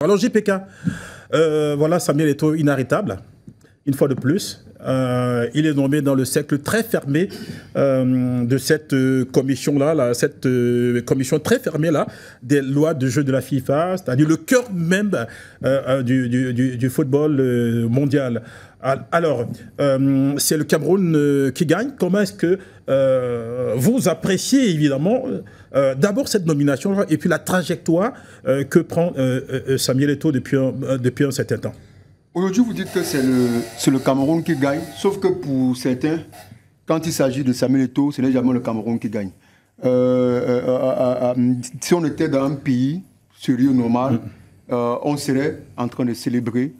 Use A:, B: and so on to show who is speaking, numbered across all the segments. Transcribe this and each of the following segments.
A: Alors JPK, voilà, Samuel Eto'o inarrêtable, une fois de plus. Il est nommé dans le cercle très fermé de cette commission-là, cette commission très fermée là, des lois de jeu de la FIFA, c'est-à-dire le cœur même du football mondial. Alors, c'est le Cameroun qui gagne. Comment est-ce que vous appréciez évidemment d'abord cette nomination et puis la trajectoire que prend Samuel Eto'o depuis un certain temps?
B: Aujourd'hui, vous dites que c'est le Cameroun qui gagne, sauf que pour certains, quand il s'agit de Samuel Eto'o, ce n'est jamais le Cameroun qui gagne. Si on était dans un pays sérieux, normal, on serait en train de célébrer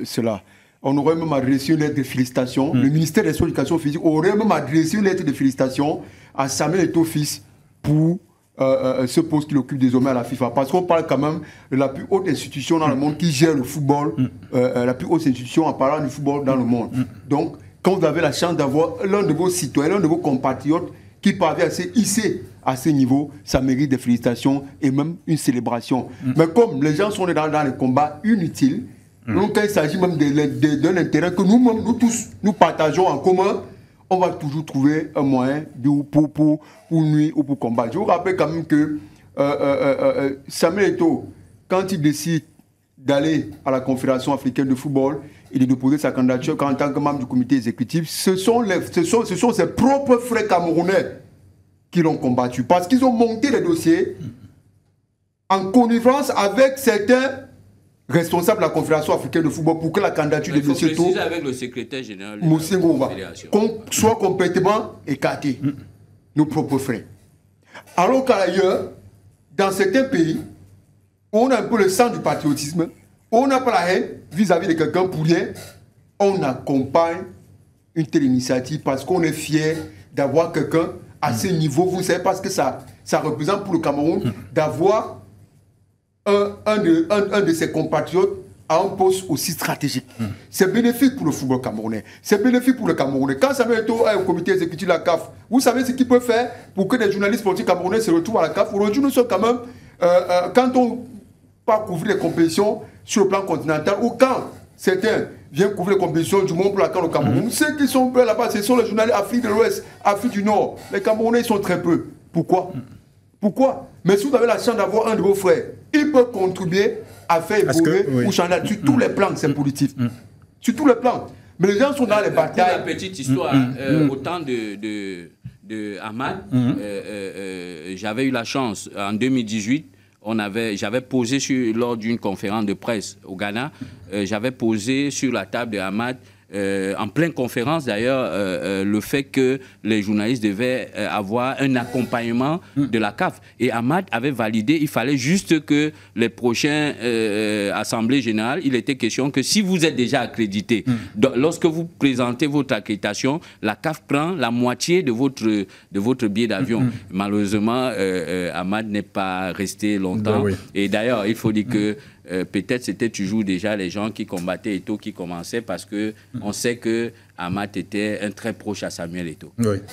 B: cela. On aurait même adressé une lettre de félicitations. Le ministère de l'Éducation physique aurait même adressé une lettre de félicitations à Samuel Eto'o fils pour ce poste qu'il occupe désormais à la FIFA. Parce qu'on parle quand même de la plus haute institution dans le monde qui gère le football, la plus haute institution en parlant du football dans le monde. Donc, quand vous avez la chance d'avoir l'un de vos citoyens, l'un de vos compatriotes qui parvient à se hisser à ce niveau, ça mérite des félicitations et même une célébration. Mais comme les gens sont dans les combats inutiles, donc quand il s'agit même d'un intérêt que nous-mêmes, nous tous, nous partageons en commun, on va toujours trouver un moyen pour nuire ou pour combattre. Je vous rappelle quand même que Samuel Eto'o, quand il décide d'aller à la Confédération africaine de football et de déposer sa candidature en tant que membre du comité exécutif, ce sont ses propres frères camerounais qui l'ont combattu. Parce qu'ils ont monté les dossiers en connivence avec certains responsable de la Confédération africaine de football pour que la candidature de M. Eto'o
C: avec le secrétaire général
B: soit complètement écartée. Nos propres frères. Alors qu'ailleurs, dans certains pays, on a un peu le sang du patriotisme, on n'a pas la haine vis-à-vis de quelqu'un pour rien, on accompagne une telle initiative parce qu'on est fier d'avoir quelqu'un à ce niveau. Vous savez, parce que ça représente pour le Cameroun d'avoir un de ses compatriotes à un poste aussi stratégique. C'est bénéfique pour le football camerounais. C'est bénéfique pour le Camerounais. Quand Samuel Eto'o est au comité exécutif de la CAF, vous savez ce qu'il peut faire pour que des journalistes politiques camerounais se retrouvent à la CAF. Aujourd'hui, nous sommes quand même, quand on part couvrir les compétitions sur le plan continental, ou quand certains viennent couvrir les compétitions du monde pour la CAN au Cameroun, ceux qui sont là-bas, ce sont les journalistes Afrique de l'Ouest, Afrique du Nord. Les Camerounais, ils sont très peu. Pourquoi? Mais si vous avez la chance d'avoir un de vos frères, il peut contribuer à faire évoluer ou changer sur tous les plans, c'est positif. Sur tous les plans. Mais les gens sont dans les batailles.
C: Pour la petite histoire, au temps de Hamad, j'avais eu la chance, en 2018, j'avais posé lors d'une conférence de presse au Ghana, j'avais posé sur la table de Hamad, en pleine conférence d'ailleurs, le fait que les journalistes devaient avoir un accompagnement de la CAF. Et Hamad avait validé, il fallait juste que les prochaines assemblées générales, il était question que si vous êtes déjà accrédité, lorsque vous présentez votre accréditation, la CAF prend la moitié de votre billet d'avion. Malheureusement, Hamad n'est pas resté longtemps. Et d'ailleurs, il faut dire que peut-être c'était toujours déjà les gens qui combattaient Eto'o qui commençaient parce qu'on sait que Hamad était un très proche à Samuel Eto'o.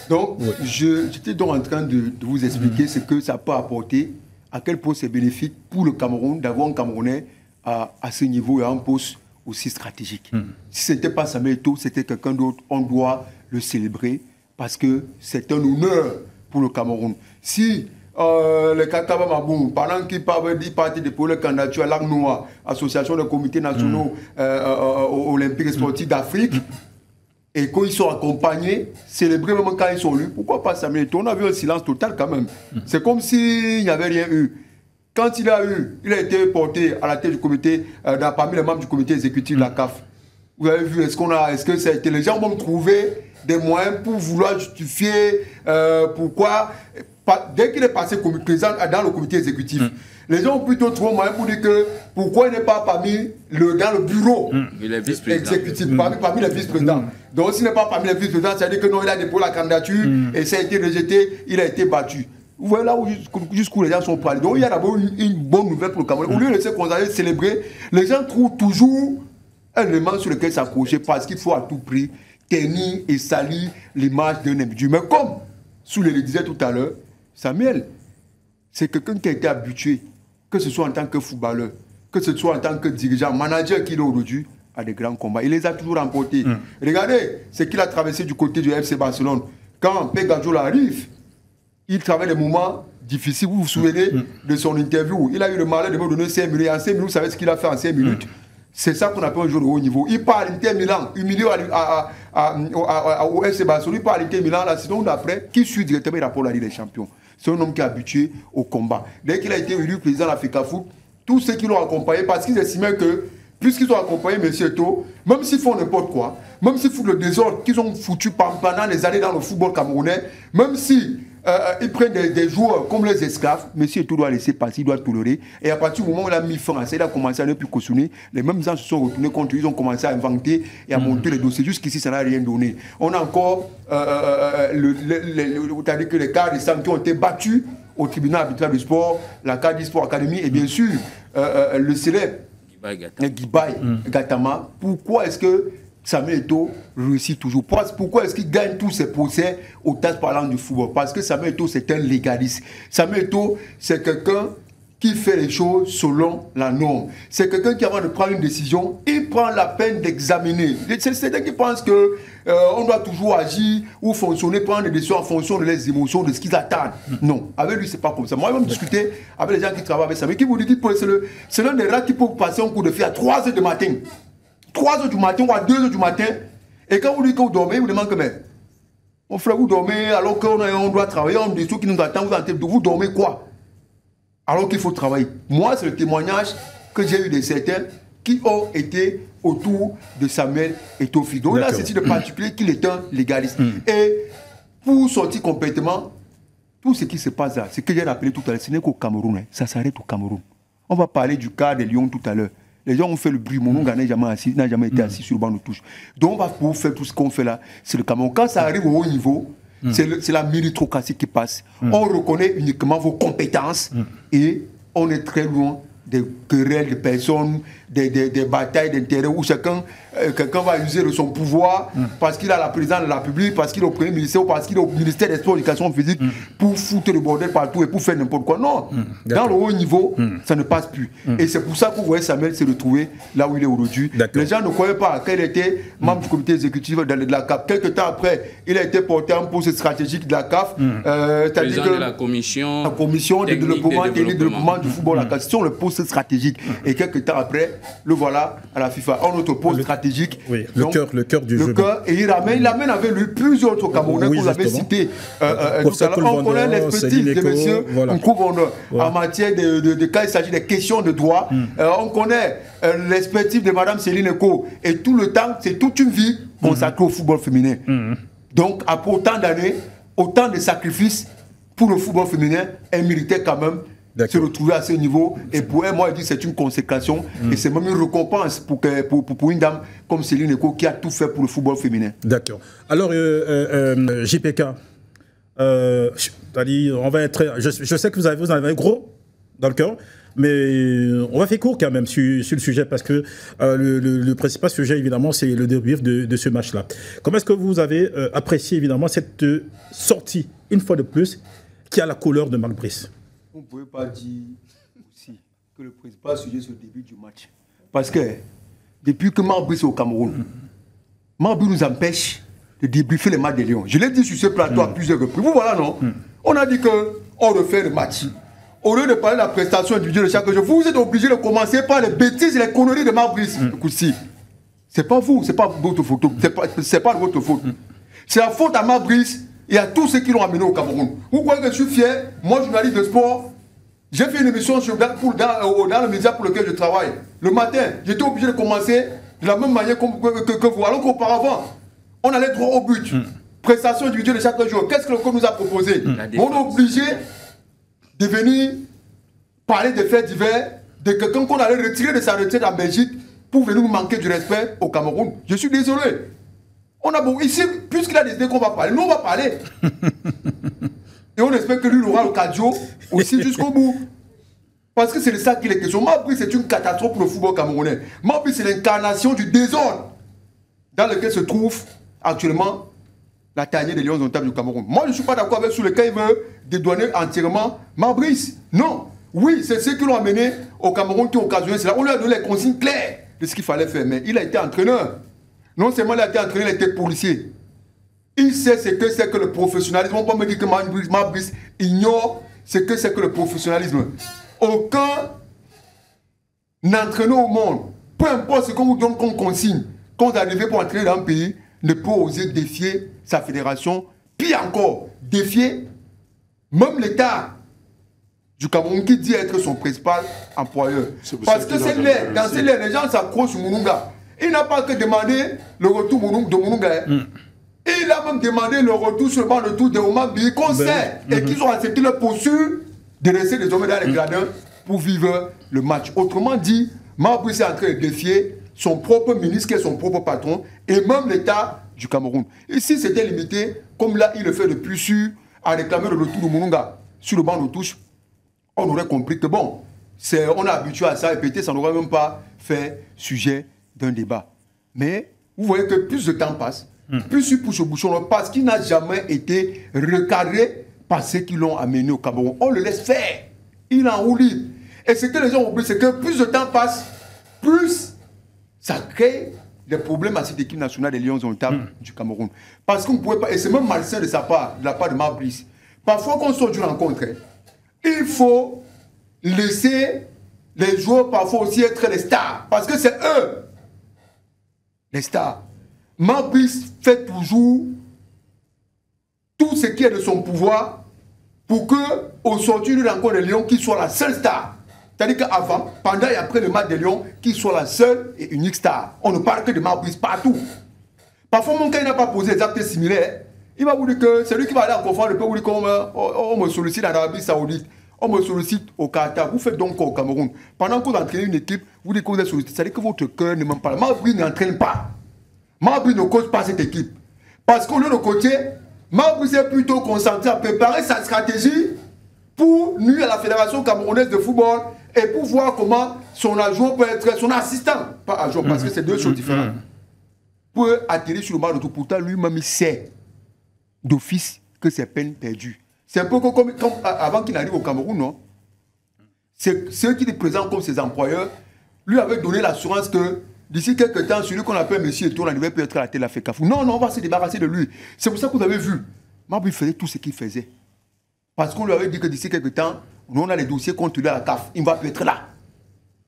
B: Donc, j'étais donc en train de vous expliquer ce que ça peut apporter, à quel point c'est bénéfique pour le Cameroun d'avoir un Camerounais à ce niveau et à un poste aussi stratégique. Si ce n'était pas Samuel Eto'o, c'était quelqu'un d'autre, on doit le célébrer parce que c'est un honneur pour le Cameroun. Si les Kataba Maboum, pendant qu'ils partent déposer le candidature à l'ACNOA, Association des comités nationaux olympiques et sportifs d'Afrique, et quand ils sont accompagnés, célébrer même quand ils sont lus, pourquoi pas Samuel Eto'o? On a vu un silence total quand même. C'est comme s'il n'y avait rien eu. Quand il a été porté à la tête du comité, parmi les membres du comité exécutif de la CAF. Vous avez vu, est-ce que ça a été, les gens vont trouver des moyens pour vouloir justifier pourquoi. Dès qu'il est passé président dans le comité exécutif, les gens ont plutôt trouvé moyen pour dire que pourquoi il n'est pas dans le bureau exécutif, parmi les vice-présidents. Donc s'il n'est pas parmi les vice-présidents, c'est-à-dire que non, il a déposé la candidature et ça a été rejeté, il a été battu. Vous voyez là jusqu'où les gens sont parlés. Donc il y a d'abord une bonne nouvelle pour le Cameroun. Au lieu de laisser qu'on allait célébrer, les gens trouvent toujours un élément sur lequel s'accrocher parce qu'il faut à tout prix tenir et salir l'image d'un individu. Mais comme Soulé le disait tout à l'heure, Samuel, c'est quelqu'un qui a été habitué, que ce soit en tant que footballeur, que ce soit en tant que dirigeant, manager qu'il est aujourd'hui, à des grands combats. Il les a toujours remportés. Regardez ce qu'il a traversé du côté du FC Barcelone. Quand Pep Guardiola arrive, il traverse des moments difficiles. Vous vous souvenez de son interview. Il a eu le malheur de me donner 5 minutes. En 5 minutes, vous savez ce qu'il a fait en 5 minutes. C'est ça qu'on appelle un joueur de haut niveau. Il part à l'Inter Milan, humilié au FC Barcelone. Il part à l'Inter Milan la saison d'après, qui suit directement le rapport de la Ligue des Champions. C'est un homme qui est habitué au combat. Dès qu'il a été élu président de l'Africa Foot, tous ceux qui l'ont accompagné, parce qu'ils estimaient que, puisqu'ils ont accompagné M. Eto'o, même s'ils font n'importe quoi, même s'ils foutent le désordre qu'ils ont foutu pendant les années dans le football camerounais, même si ils prennent des joueurs comme les esclaves, M. Eto'o doit laisser passer, il doit tolérer. Et à partir du moment où il a mis fin à ça, il a commencé à ne plus cautionner, les mêmes gens se sont retournés contre lui, ils ont commencé à inventer et à monter les dossiers. Jusqu'ici, ça n'a rien donné. On a encore, c'est-à-dire que les cas récents qui ont été battus au tribunal arbitral du sport, la CAD Sport Academy, et bien sûr, le célèbre Guibaï Gatama. Pourquoi est-ce que Samuel Eto'o réussit toujours? Pourquoi est-ce qu'il gagne tous ses procès au tas parlant du football? Parce que Samuel Eto'o, c'est un légaliste. Samuel Eto'o, c'est quelqu'un qui fait les choses selon la norme. C'est quelqu'un qui, avant de prendre une décision, il prend la peine d'examiner. C'est quelqu'un qui pense que on doit toujours agir ou fonctionner, prendre des décisions en fonction de leurs émotions, de ce qu'ils attendent. Non, avec lui, c'est pas comme ça. Moi, je vais me discuter avec les gens qui travaillent avec Samuel, qui vous disent que c'est l'un des rares qui peut passer un coup de fil à 3 h du matin. 3 h du matin ou à 2 h du matin. Et quand vous lui dites que vous dormez, vous demandez que mais, mon frère, vous dormez alors qu'on doit travailler, on a des choses qui nous attendent, vous dormez quoi? Alors qu'il faut travailler. Moi, c'est le témoignage que j'ai eu de certains qui ont été autour de Samuel Eto'o. Donc là, c'est de particulier qu'il est un légaliste. Et pour sortir complètement, tout ce qui se passe là, ce que j'ai rappelé tout à l'heure, ce n'est qu'au Cameroun. Ça s'arrête au Cameroun. On va parler du cas des Lions tout à l'heure. Les gens ont fait le bruit. Mon nom n'a jamais été assis sur le banc de touche. Donc on va pouvoir faire tout ce qu'on fait là. C'est le Cameroun. Quand ça arrive au haut niveau, c'est la méritocratie qui passe. On reconnaît uniquement vos compétences et on est très loin des querelles de personnes, des batailles d'intérêt où quelqu'un va user de son pouvoir parce qu'il a la présidence de la République, parce qu'il est au premier ministère ou parce qu'il est au ministère des Sports et de l'Éducation physique pour foutre le bordel partout et pour faire n'importe quoi. Non, dans le haut niveau, ça ne passe plus. Et c'est pour ça que vous voyez Samuel se retrouver là où il est aujourd'hui. Les gens ne croyaient pas qu'il était membre du comité exécutif de la CAF. Quelques temps après, il a été porté en poste stratégique de la CAF.
C: C'est-à-dire que la commission
B: de développement du football, la CAF, sur le poste stratégique. Et quelques temps après, le voilà à la FIFA. En autre poste stratégique.
A: Oui, le cœur du jeu.
B: Et il amène avec lui plusieurs autres Camerounais que vous avez cités. On connaît l'expertise de monsieur Nkoubondor en matière de quand il s'agit des questions de droit. On connaît l'expertise de madame Céline Eko. Et tout le temps, c'est toute une vie consacrée au football féminin. Donc, après autant d'années, autant de sacrifices pour le football féminin, elle méritait quand même se retrouver à ce niveau. Et pour elle, moi, je dis c'est une consécration et c'est même une récompense pour une dame comme Céline Eko qui a tout fait pour le football féminin. D'accord.
A: Alors, JPK, on va être. Je sais que vous en avez gros dans le cœur, mais on va faire court quand même sur le sujet parce que le principal sujet, évidemment, c'est le débrief de ce match-là. Comment est-ce que vous avez apprécié, évidemment, cette sortie, une fois de plus, qui a la couleur de Marc Brice?
B: On ne pouvait pas dire aussi que le principal sujet c'est le début du match. Parce que depuis que Marc Brice est au Cameroun, Marc Brice nous empêche de débriefer les matchs des Lions. Je l'ai dit sur ce plateau à plusieurs reprises. Vous voilà, non? On a dit qu'on refait le match. Au lieu de parler de la prestation individuelle de chaque jour, vous êtes obligé de commencer par les bêtises et les conneries de Marc Brice. Écoute, c'est pas vous, c'est pas votre faute. C'est pas de votre faute. C'est la faute à Marc Brice et à tous ceux qui l'ont amené au Cameroun. Vous croyez que je suis fier? Moi, journaliste de sport, j'ai fait une émission dans le média pour lequel je travaille. Le matin, j'étais obligé de commencer de la même manière que vous. Alors qu'auparavant, on allait droit au but. Prestation individuelle de chaque jour. Qu'est-ce que le coach nous a proposé? On est obligé de venir parler des faits divers de quelqu'un qu'on allait retirer de sa retraite en Belgique pour venir nous manquer du respect au Cameroun. Je suis désolé. On a beau, ici, puisqu'il a décidé qu'on va parler, nous on va parler. Et on espère que lui il aura le cardio aussi jusqu'au bout. Parce que c'est de ça qu'il est question. Marc Brice, c'est une catastrophe pour le football camerounais. Marc Brice, c'est l'incarnation du désordre dans lequel se trouve actuellement la tanière des Lions indomptables du Cameroun. Moi, je ne suis pas d'accord avec sur lequel il veut dédouaner entièrement Marc Brice. Non. Oui, c'est ceux qui l'ont amené au Cameroun qui ont occasionné cela. On lui a donné les consignes claires de ce qu'il fallait faire. Mais il a été entraîneur. Non seulement il a été entraîneur, il a été policier. Il sait ce que c'est que le professionnalisme. On peut me dire que Mabrice ignore ce que c'est que le professionnalisme. Aucun entraîneur au monde, peu importe ce qu'on vous donne comme consigne, quand vous arrivez pour entraîner dans un pays, ne peut oser défier sa fédération. Pire encore, défier même l'État du Cameroun qui dit être son principal employeur. Parce que c'est l'air. Dans ces l'air, les gens s'accrochent sur Mounouga. Il n'a pas que demandé le retour de Mounouga. Il a même demandé le retour sur le banc de tout de Omar Bi, qu'on sait, et qu'ils ont accepté le poursuite de rester désormais dans les gradins pour vivre le match. Autrement dit, Mabrice est en train de défier son propre ministre, qui est son propre patron, et même l'État du Cameroun. Et si c'était limité, comme là, il le fait depuis sûr, à réclamer le retour de Mounouga sur le banc de touche, on aurait compris que bon, on est habitué à ça, et peut-être ça n'aurait même pas fait sujet d'un débat. Mais vous voyez que plus de temps passe, plus il pousse au bouchon, parce qu'il n'a jamais été recadré par ceux qui l'ont amené au Cameroun. On le laisse faire. Il en roule. Et ce que les gens oublient, c'est que plus de temps passe, plus ça crée des problèmes à cette équipe nationale des Lions indomptables du Cameroun. Parce qu'on ne pouvait pas, et c'est même malsain de sa part, de la part de Mabrice. Parfois, quand on sort d'une rencontre, il faut laisser les joueurs parfois aussi être les stars. Parce que c'est eux, les stars. Mabrice fait toujours tout ce qui est de son pouvoir pour que, au sortir d'une rencontre des Lions, qu'il soit la seule star. C'est-à-dire qu'avant, pendant et après le match des Lions, qu'il soit la seule et unique star. On ne parle que de Mabrice partout. Parfois, mon cas, il n'a pas posé des actes similaires. Il va vous dire que c'est lui qui va aller en conférence, le peut vous dire qu'on me sollicite en Arabie Saoudite, on me sollicite au Qatar. Vous faites donc au Cameroun. Pendant que vous entraînez une équipe, vous dites que vous êtes sollicité. C'est-à-dire que votre cœur ne même pas. Mabrice n'entraîne pas. Mabrice ne coach pas cette équipe. Parce qu'au lieu de coacher, Mabrice est plutôt concentré à préparer sa stratégie pour nuire à la Fédération camerounaise de football et pour voir comment son adjoint peut être son assistant. Pas adjoint, parce que c'est deux choses différentes. Peut atterrir sur le banc de tout. Pourtant, lui-même, il sait d'office que c'est peine perdue. C'est un peu comme avant qu'il n'arrive au Cameroun, non? C'est ceux qui étaient présents comme ses employeurs lui avaient donné l'assurance que d'ici quelques temps, celui qu'on appelle Monsieur Eto'o, on devait peut être à la tête de la FECAFOU. Non, on va se débarrasser de lui. C'est pour ça que vous avez vu. Mabrice faisait tout ce qu'il faisait. Parce qu'on lui avait dit que d'ici quelques temps, nous on a les dossiers contre lui à la CAF. Il ne va plus être là.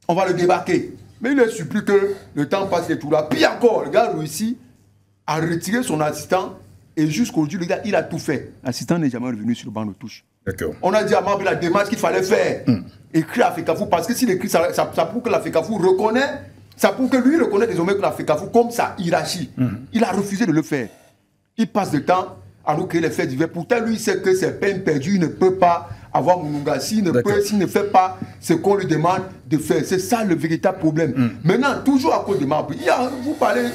B: On va le débarquer. Mais il est surpris que le temps passe et tout là. Puis encore, le gars réussit à retirer son assistant. Et jusqu'aujourd'hui, le gars, il a tout fait. L'assistant n'est jamais revenu sur le banc de touche. On a dit à Mabrice la démarche qu'il fallait faire. Écrire à FECAFOU. Parce que s'il écrit, ça prouve que la FECAFOU reconnaît. Ça prouve que lui reconnaît désormais que la FECAFOU comme sa hiérarchie. Il a refusé de le faire. Il passe le temps à nous créer les faits divers. Pourtant, lui, il sait que c'est peine perdue. Il ne peut pas avoir Mounouga. S'il ne fait pas ce qu'on lui demande de faire. C'est ça le véritable problème. Maintenant, toujours à cause de Mabrice, vous parlez,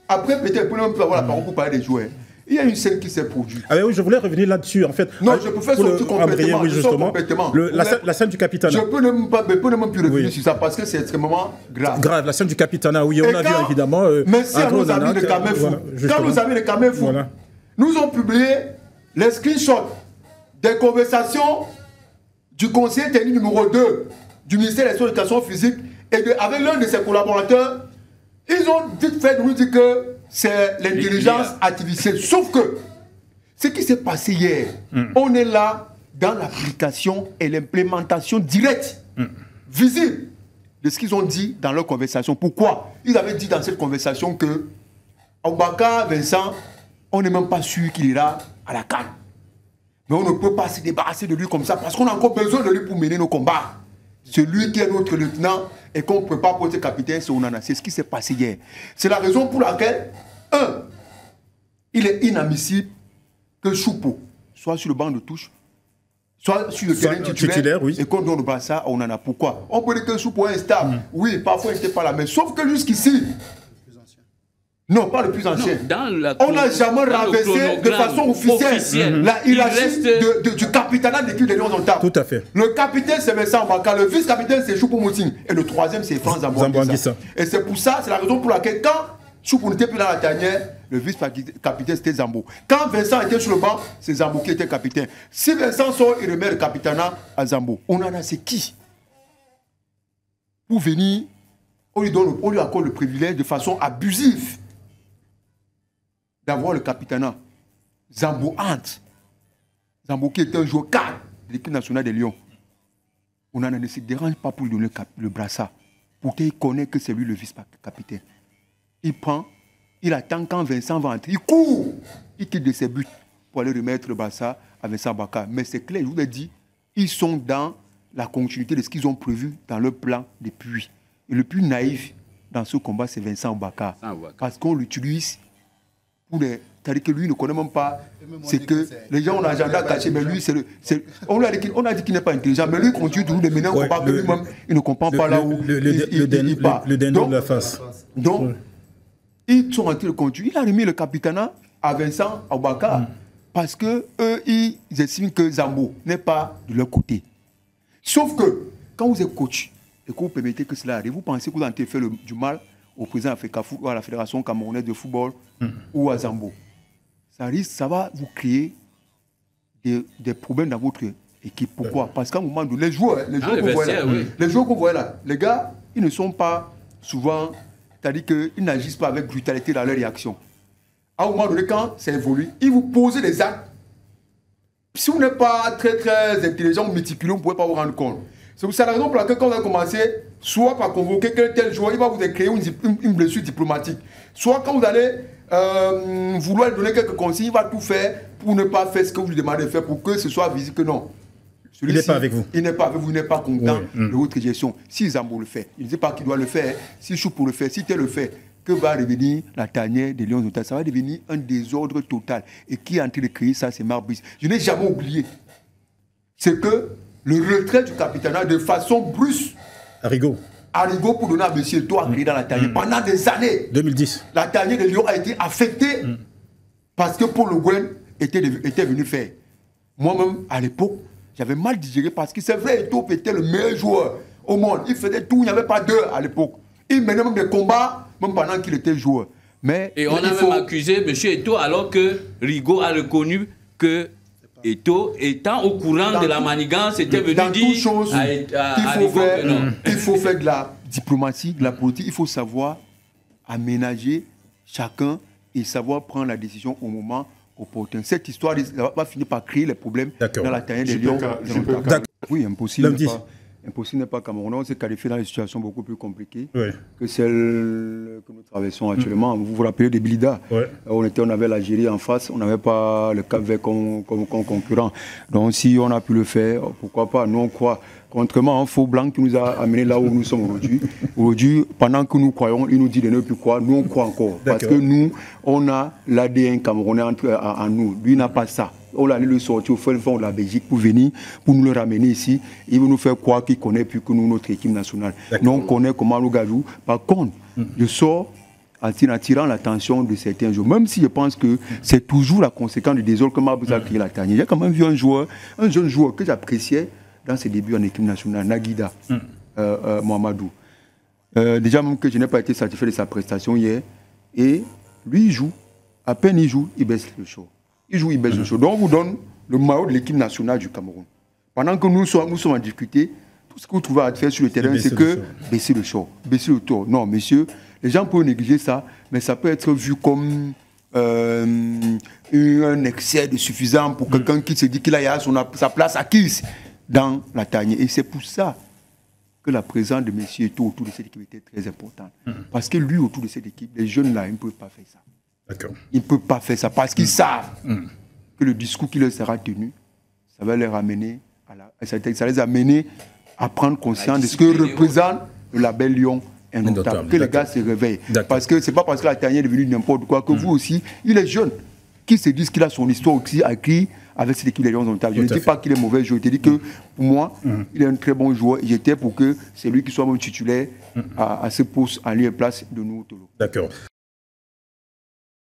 B: après peut-être, vous ne pouvez avoir la parole pour parler des joueurs. Il y a une scène qui s'est produite.
A: Ah oui, je voulais revenir là-dessus, en fait.
B: Non, je peux faire sortir complètement.
A: Oui, justement. La scène du Capitana.
B: Je peux ne même plus revenir sur ça parce que c'est extrêmement grave.
A: Grave, la scène du Capitana, oui, on a vu évidemment.
B: Merci à nos amis de Kamefou. Quand nos amis de Kamefou nous ont publié les screenshots des conversations du conseiller technique numéro 2 du ministère de l'Éducation physique et avec l'un de ses collaborateurs, ils ont vite fait de nous dire que c'est l'intelligence artificielle. Sauf que ce qui s'est passé hier, on est là dans l'application et l'implémentation directe, visible, de ce qu'ils ont dit dans leur conversation. Pourquoi? Ils avaient dit dans cette conversation que Aboubakar Vincent, on n'est même pas sûr qu'il ira à la CAN. Mais on ne peut pas se débarrasser de lui comme ça parce qu'on a encore besoin de lui pour mener nos combats. Celui qui est notre lieutenant et qu'on ne peut pas porter capitaine, c'est Onana. C'est ce qui s'est passé hier. C'est la raison pour laquelle, il est inadmissible que Choupo soit sur le banc de touche, soit sur le terrain titulaire oui. Et qu'on donne le Barça à Onana. Pourquoi? On peut dire que Choupo est instable. Oui, parfois il n'était pas là. Mais sauf que jusqu'ici, non, pas le plus ancien. On n'a jamais renversé de façon officielle la hiérarchie du capitaine de l'équipe des Lions indomptables.
A: Tout à fait.
B: Le capitaine, c'est Vincent Mbaka. Le vice-capitaine, c'est Choupo Moting. Et le troisième, c'est Franz Zamboanguissa. Et c'est pour ça, c'est la raison pour laquelle, quand Choupo n'était plus dans la tanière, le vice-capitaine c'était Zambo. Quand Vincent était sur le banc, c'est Zambo qui était capitaine. Si Vincent sort, il remet le capitanat à Zambo. On en a, c'est qui? Pour venir, on lui accorde le privilège de façon abusive d'avoir le capitanat. Zambo hante. Zambo qui était un joueur cadre de l'équipe nationale des Lions. On ne se dérange pas pour lui donner le brassard. Pour qu'il connaisse que c'est lui le vice-capitaine. Il prend, il attend quand Vincent va entrer. Il court. Il quitte de ses buts pour aller remettre le brassard à Vincent Baka. Mais c'est clair, je vous l'ai dit, ils sont dans la continuité de ce qu'ils ont prévu dans leur plan depuis. Et le plus naïf dans ce combat, c'est Vincent Baka. Parce qu'on l'utilise pour les... C'est-à-dire que lui ne connaît même pas. C'est que les gens ont un agenda caché, mais lui, on a dit qu'il n'est pas intelligent, mais lui il continue toujours de mener un combat que lui-même, il ne comprend pas là où il part.
A: Le dindon de la face.
B: Donc, ils sont rentrés de conduire. Il a remis le capitanat à Vincent Aboubacar parce qu'eux, ils estiment que Zambo n'est pas de leur côté. Sauf que, quand vous êtes coach et que vous permettez que cela arrive, vous pensez que vous avez fait du mal au président Africa Foot ou à la Fédération camerounaise de football ou à Zambo. Ça va vous créer des problèmes dans votre équipe. Pourquoi? Parce qu'à un moment donné, les joueurs que vous voyez là, les gars, ils ne sont pas souvent, c'est-à-dire qu'ils n'agissent pas avec brutalité dans leur réaction. À un moment donné, quand ça évolue, ils vous posent des actes. Si vous n'êtes pas très très intelligent ou méticuleux, vous ne pouvez pas vous rendre compte. C'est la raison pour laquelle quand vous avez commencé, soit par convoquer tel joueur, il va vous créer une blessure diplomatique. Soit quand vous allez vouloir lui donner quelques consignes, il va tout faire pour ne pas faire ce que vous lui demandez de faire, pour que ce soit visible que non.
A: Il n'est pas avec vous.
B: Il n'est pas avec vous, il n'est pas content de votre gestion. Si Zambo le fait, il ne dit pas qu'il doit le faire. Si Chou pour le faire, si tel le fait, que va revenir la tanière des Lions notables? Ça va devenir un désordre total. Et qui est en train de créer ça, c'est Marbrice. Je n'ai jamais oublié. C'est que le retrait du capitanat de façon brusque.
A: Arrigo
B: pour donner à M. Eto'o à créer dans la tanière. Pendant des années.
A: 2010.
B: La tanière des Lions a été affectée parce que Paul Le Guen était venu faire. Moi-même, à l'époque, j'avais mal digéré parce que c'est vrai, Eto'o était le meilleur joueur au monde. Il faisait tout, il n'y avait pas d'heure à l'époque. Il menait même des combats, même pendant qu'il était joueur.
C: Et on a même accusé M. Eto'o alors que Rigaud a reconnu que Eto'o, étant au courant de la manigance, était venu dire
B: il faut faire de la diplomatie, de la politique. Il faut savoir aménager chacun et savoir prendre la décision au moment opportun. Cette histoire va finir par créer les problèmes dans la tanière des Lions. Oui, impossible n'est pas Cameroun. On s'est qualifié dans une situation beaucoup plus compliquée que celle que nous traversons actuellement. Vous vous rappelez de Bilida? On avait l'Algérie en face, on n'avait pas le Cap-Vert comme concurrent. Donc si on a pu le faire, pourquoi pas? Nous on croit. Contrairement à un faux blanc qui nous a amenés là où nous sommes aujourd'hui. Aujourd'hui, pendant que nous croyons, il nous dit de ne plus croire. Nous on croit encore. Parce que nous, on a l'ADN camerounais en nous. Lui n'a pas ça. On l'a allé le sortir au fond de la Belgique pour venir, pour nous le ramener ici. Il veut nous faire croire qu'il connaît plus que nous, notre équipe nationale. Nous, on connaît comment nous gavons. Par contre, je sors en attirant l'attention de certains joueurs. Même si je pense que c'est toujours la conséquence du désordre que Mabouza a créé la tanière. J'ai quand même vu un jeune joueur que j'appréciais dans ses débuts en équipe nationale, Naguida Mohamedou. Déjà même que je n'ai pas été satisfait de sa prestation hier. Et lui, il joue. À peine il joue, il baisse le show. Il baisse le show. Donc, on vous donne le maillot de l'équipe nationale du Cameroun. Pendant que nous sommes en difficulté, tout ce que vous trouvez à faire sur le terrain, c'est que baisser le show, baisser le tour. Non, messieurs, les gens peuvent négliger ça, mais ça peut être vu comme un excès de suffisant pour quelqu'un qui se dit qu'il a sa place acquise dans la tanière. Et c'est pour ça que la présence de M. Eto'o autour de cette équipe était très importante. Parce que lui, autour de cette équipe, les jeunes là, ils ne peuvent pas faire ça. Ils ne peuvent pas faire ça parce qu'ils savent que le discours qui leur sera tenu, ça va les ramener, ça les a amenés à prendre conscience de ce que représente le label Lion Indotable. Que les gars se réveillent. Parce que ce n'est pas parce que la tanière est devenue n'importe quoi que vous aussi, il est jeune, qui se disent qu'il a son histoire aussi écrite avec cette équipe des Lions Indomptables. Je ne dis pas qu'il est mauvais joueur, je te dis que pour moi, il est un très bon joueur. J'étais pour que c'est lui qui soit mon titulaire à ce poste en lieu et place de nous.
A: D'accord.